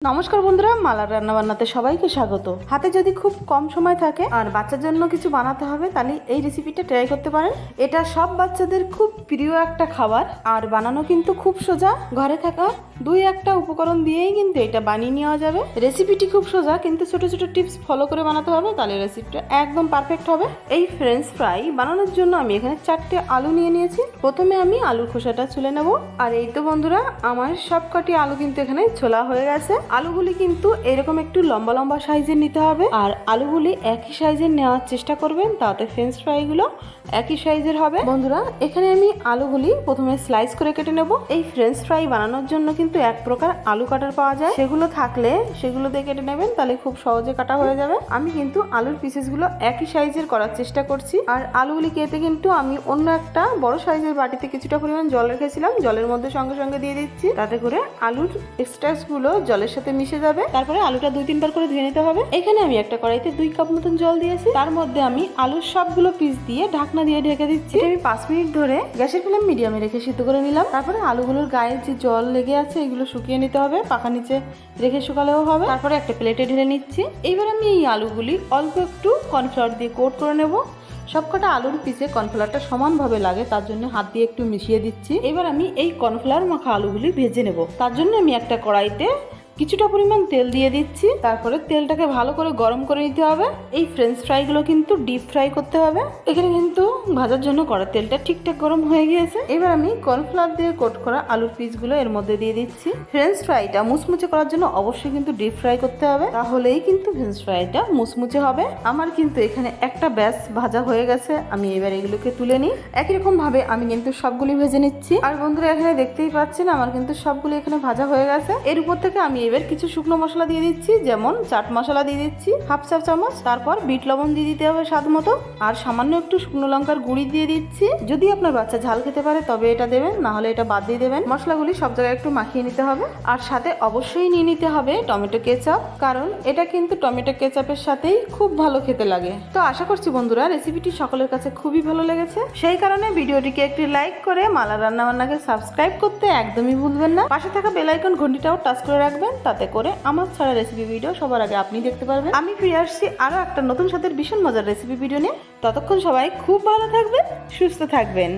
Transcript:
নমস্কার বন্ধুরা, মালার রান্নাবান্নাতে সবাইকে স্বাগত। হাতে যদি খুব কম সময় থাকে আর বাচ্চার জন্য কিছু বানাতে হবে, তাহলে এই রেসিপিটা ট্রাই করতে পারেন। এটা সব বাচ্চাদের খুব প্রিয় একটা খাবার, আর বানানো কিন্তু খুব সোজা। ঘরে থাকা দুই একটা উপকরণ দিয়েই কিন্তু এটা বানিয়ে নেওয়া যাবে। রেসিপিটি খুব সোজা, কিন্তু ছোট ছোট টিপস ফলো করে বানাতে হবে, তাহলে রেসিপিটা একদম পারফেক্ট হবে। এই ফ্রেঞ্চ ফ্রাই বানানোর জন্য আমি এখানে 4টে আলু নিয়ে নিয়েছি। প্রথমে আমি আলুর খোসাটা ছুলে নেব। আর এই তো বন্ধুরা, আমার সবকটি আলু কিন্তু এখানে ছোলা হয়ে গেছে। আলুগুলি কিন্তু এরকম একটু লম্বা লম্বা সাইজের নিতে হবে, আর আলুগুলি একই সাইজের নেওয়ার চেষ্টা করবেন, তাতে ফ্রেঞ্চ ফ্রাইগুলো একই সাইজের হবে। বন্ধুরা, এখানে আমি আলুগুলি প্রথমে স্লাইস করে কেটে নেব। এই ফ্রেঞ্চ ফ্রাই বানানোর জন্য কিন্তু এক প্রকার আলু কাটার পাওয়া যায়, সেগুলো থাকলে সেগুলো দিয়ে কেটে নেবেন, তাহলে খুব সহজে কাটা হয়ে যাবে। আমি কিন্তু আলুর পিসেসগুলো একই সাইজের করার চেষ্টা করছি। আর আলুগুলি কেটে কিন্তু আমি অন্য একটা বড় সাইজের বাটিতে কিছুটা পরিমাণ জল রেখেছিলাম, জলের মধ্যে সঙ্গে সঙ্গে দিয়ে দিচ্ছি, তাতে করে আলুর এক্সট্রাস গুলো জলের সাথে মিশে যাবে। তারপরে আলুটা 2-3 বার করে ধুয়ে নিতে হবে। এখানে আমি একটা কড়াইতে 2 কাপ মতন জল দিয়েছি, তার মধ্যে আমি আলুর সবগুলো পিস দিয়ে ঢাকনা দিয়ে ঢেকে দিচ্ছি। আমি 5 মিনিট ধরে গ্যাসের ফ্লেম মিডিয়ামে রেখে সিদ্ধ করে নিলাম। তারপরে আলুগুলোর গায়ে যে জল লেগে আছে এগুলো শুকিয়ে নিতে হবে, পাখা নিচে রেখে শুকালেও হবে। তারপরে একটা প্লেটে ঢেলে নিচ্ছি। এইবার আমি এই আলুগুলি অল্প একটু কর্নফ্লাওয়ার দিয়ে কোট করে নেব। সবকটা আলুর পিসে কর্নফ্লাওয়ারটা সমানভাবে লাগে, তার জন্য হাত দিয়ে একটু মিশিয়ে দিচ্ছি। এবার আমি এই কর্নফ্লাওয়ার মাখা আলুগুলি ভেজে নেব। তার জন্য আমি একটা কড়াইতে কিছুটা পরিমাণ তেল দিয়ে দিচ্ছি। তারপরে তেলটাকে ভালো করে গরম করে নিতে হবে। এই ফ্রেঞ্চ ফ্রাইগুলো কিন্তু ডিপ ফ্রাই করতে হবে। এখানে কিন্তু ভাজার জন্য কড়া তেলটা ঠিকঠাক গরম হয়ে গিয়েছে। এবার আমি কর্নফ্লাওয়ার দিয়ে কোট করা আলুর পিসগুলো এর মধ্যে দিয়ে দিচ্ছি। ফ্রেঞ্চ ফ্রাইটা মুচমুচে করার জন্য অবশ্যই কিন্তু ডিপ ফ্রাই করতে হবে, তাহলেই কিন্তু ফ্রেঞ্চ ফ্রাইটা মুচমুচে হবে। আমার কিন্তু এখানে একটা ব্যাচ ভাজা হয়ে গেছে, আমি এবার এগুলোকে তুলে নিই। একই রকম ভাবে আমি কিন্তু সবগুলি ভেজে নিচ্ছি। আর বন্ধুরা, এখানে দেখতেই পাচ্ছেন আমার কিন্তু সবগুলি এখানে ভাজা হয়ে গেছে। এর উপর থেকে আমি এবার কিছু শুকনো মশলা দিয়ে দিচ্ছি, যেমন চাট মশলা দিয়ে দিচ্ছি 1/2 চা চামচ। তারপর বিট লবণ দিয়ে দিতে হবে স্বাদ মতো, আর সামান্য একটু শুকনো লঙ্কার গুঁড়ি দিয়ে দিচ্ছি। যদি আপনার বাচ্চা ঝাল খেতে পারে তবে এটা দেবেন, না হলে এটা বাদ দিয়ে দেবেন। মশলাগুলি সব জায়গায় একটু মাখিয়ে নিতে হবে। আর সাথে অবশ্যই নিয়ে নিতে হবে টমেটো কেচাপ, কারণ এটা কিন্তু টমেটো কেচাপের সাথেই খুব ভালো খেতে লাগে। তো আশা করছি বন্ধুরা, রেসিপিটি সকলের কাছে খুবই ভালো লেগেছে। সেই কারণে ভিডিওটিকে একটি লাইক করে মালার রান্নাবান্নাকে সাবস্ক্রাইব করতে একদমই ভুলবেন না। পাশে থাকা বেল আইকন ঘন্টিটাও টাচ করে রাখবেন, তাতে করে আমার ছাড়া রেসিপি ভিডিও সবার আগে আপনি দেখতে পারবেন। আমি ফিরে আসছি আরো একটা নতুন সাথে ভীষণ মজার রেসিপি ভিডিও নিয়ে। ততক্ষণ সবাই খুব ভালো থাকবেন, সুস্থ থাকবেন।